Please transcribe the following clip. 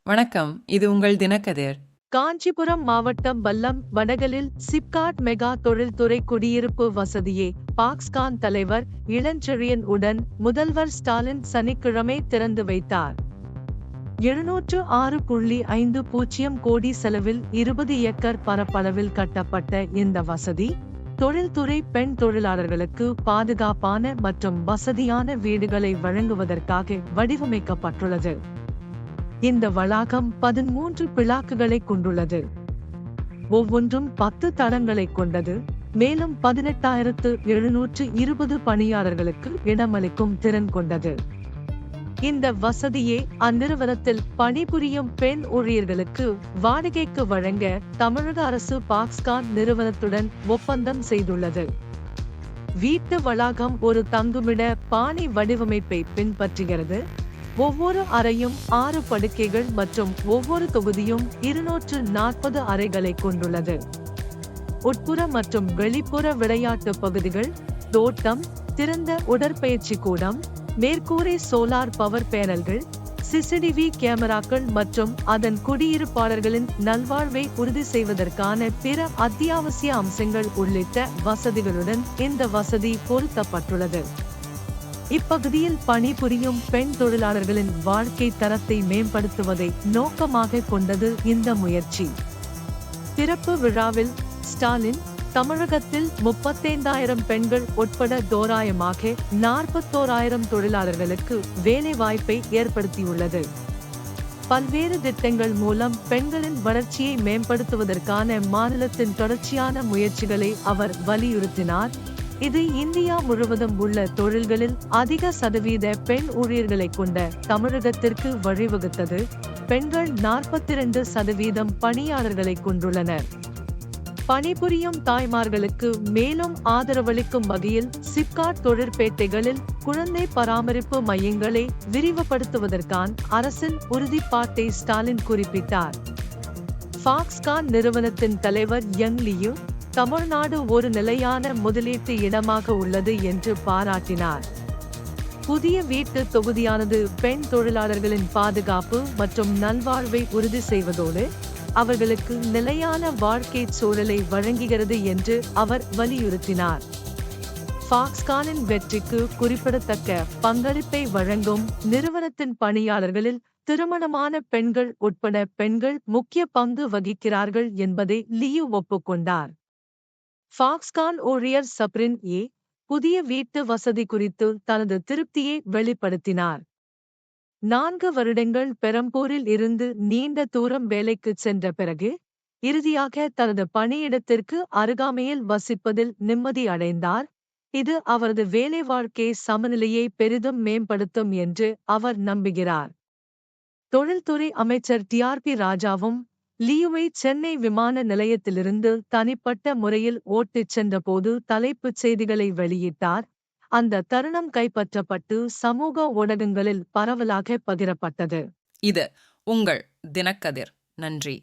வணக்கம். இது உங்கள் தினக்கதிர். காஞ்சிபுரம் மாவட்டம் பல்லம் வடகலில் சிப்காட் மெகா தொழில்துறை குடியிருப்பு வசதியை பாக்ஸ்கான் தலைவர் இளஞ்செழியன் உடன் முதல்வர் ஸ்டாலின் சனிக்கிழமை திறந்து வைத்தார். 706.50 கோடி செலவில் 20 ஏக்கர் பரப்பளவில் கட்டப்பட்ட இந்த வசதி தொழில்துறை பெண் தொழிலாளர்களுக்கு பாதுகாப்பான மற்றும் வசதியான வீடுகளை வழங்குவதற்காக வடிவமைக்கப்பட்டுள்ளது. இந்த வளாகம் 13 பிளாக்குகளை கொண்டுள்ளது. ஒவ்வொன்றும் 10 தளங்களை கொண்டது. மேலும் 18,720 பணியாளர்களுக்கு இடமளிக்கும் திறன் கொண்டது. இந்த வசதியை அந்நிறுவனத்தில் பணிபுரியும் பெண் ஊழியர்களுக்கு வாடகைக்கு வழங்க தமிழக அரசு பாக்ஸ்கான் நிறுவனத்துடன் ஒப்பந்தம் செய்துள்ளது. வீட்டு வளாகம் ஒரு தங்குமிட பாணி வடிவமைப்பை பின்பற்றுகிறது. ஒவ்வொரு அறையும் 6 படுக்கைகள் மற்றும் ஒவ்வொரு தொகுதியும் 240 அறைகளை கொண்டுள்ளது. உட்புற மற்றும் வெளிப்புற விளையாட்டு பகுதிகள், தோட்டம், திறந்த உடற்பயிற்சி கூடம், மேற்கூரை சோலார் பவர் பேனல்கள், சிசிடிவி கேமராக்கள் மற்றும் அதன் குடியிருப்பாளர்களின் நல்வாழ்வை உறுதி செய்வதற்கான பிற அத்தியாவசிய அம்சங்கள் உள்ளிட்ட வசதிகளுடன் இந்த வசதி பொருத்தப்பட்டுள்ளது. இப்பகுதியில் பணிபுரியும் பெண் தொழிலாளர்களின் வாழ்க்கை தரத்தை மேம்படுத்துவதை நோக்கமாக கொண்டது இந்த முயற்சி. திறப்பு விழாவில் ஸ்டாலின் தமிழகத்தில் 35,000 பெண்கள் உட்பட தோராயமாக 41,000 தொழிலாளர்களுக்கு வேலை வாய்ப்பை ஏற்படுத்தியுள்ளது. பல்வேறு திட்டங்கள் மூலம் பெண்களின் வளர்ச்சியை மேம்படுத்துவதற்கான மாநிலத்தின் தொடர்ச்சியான முயற்சிகளை அவர் வலியுறுத்தினார். இது இந்தியா முழுவதும் உள்ள தொழில்களில் அதிக சதவீத பெண் ஊழியர்களை கொண்ட தமிழகத்திற்கு வழிவகுத்தது. பெண்கள் 42% பணியாளர்களை கொண்டுள்ளனர். பணிபுரியும் தாய்மார்களுக்கு மேலும் ஆதரவளிக்கும் வகையில் சிப்காட் தொழிற்பேட்டைகளில் குழந்தை பராமரிப்பு மையங்களை விரிவுபடுத்துவதற்கான அரசின் உறுதிப்பாட்டை ஸ்டாலின் குறிப்பிட்டார். பாக்ஸ்கான் நிறுவனத்தின் தலைவர் யங் லியூ தமிழ்நாடு ஒரு நிலையான முதலீட்டு இடமாக உள்ளது என்று பாராட்டினார். புதிய வீட்டு தொகுதியானது பெண் தொழிலாளர்களின் பாதுகாப்பு மற்றும் நல்வாழ்வை உறுதி செய்வதோடு அவர்களுக்கு நிலையான வாழ்க்கை சூழலை வழங்குகிறது என்று அவர் வலியுறுத்தினார். பாக்ஸ்கானின் வெற்றிக்கு குறிப்பிடத்தக்க பங்களிப்பை வழங்கும் நிறுவனத்தின் பணியாளர்களில் திருமணமான பெண்கள் உட்பட பெண்கள் முக்கிய பங்கு வகிக்கிறார்கள் என்பதை லியூ ஒப்புக்கொண்டார். பாக்ஸ்கான் ஊழியர் சப்ரின் ஏ. புதிய வீட்டு வசதி குறித்து தனது திருப்தியை வெளிப்படுத்தினார். 4 வருடங்கள் பெரம்பூரில் இருந்து நீண்ட தூரம் வேலைக்கு சென்ற பிறகு இறுதியாக தனது பணியிடத்திற்கு அருகாமையில் வசிப்பதில் நிம்மதி அடைந்தார். இது அவரது வேலை வாழ்க்கை சமநிலையை பெரிதும் மேம்படுத்தும் என்று அவர் நம்புகிறார். தொழில்துறை அமைச்சர் டிஆர்பி ராஜாவும் லியூவை சென்னை விமான நிலையத்திலிருந்து தனிப்பட்ட முறையில் ஓட்டிச் சென்றபோது தலைப்புச் செய்திகளை வெளியிட்டார். அந்த தருணம் கைப்பற்றப்பட்டு சமூக ஊடகங்களில் பரவலாக பகிரப்பட்டது. இது உங்கள் தினக்கதிர். நன்றி.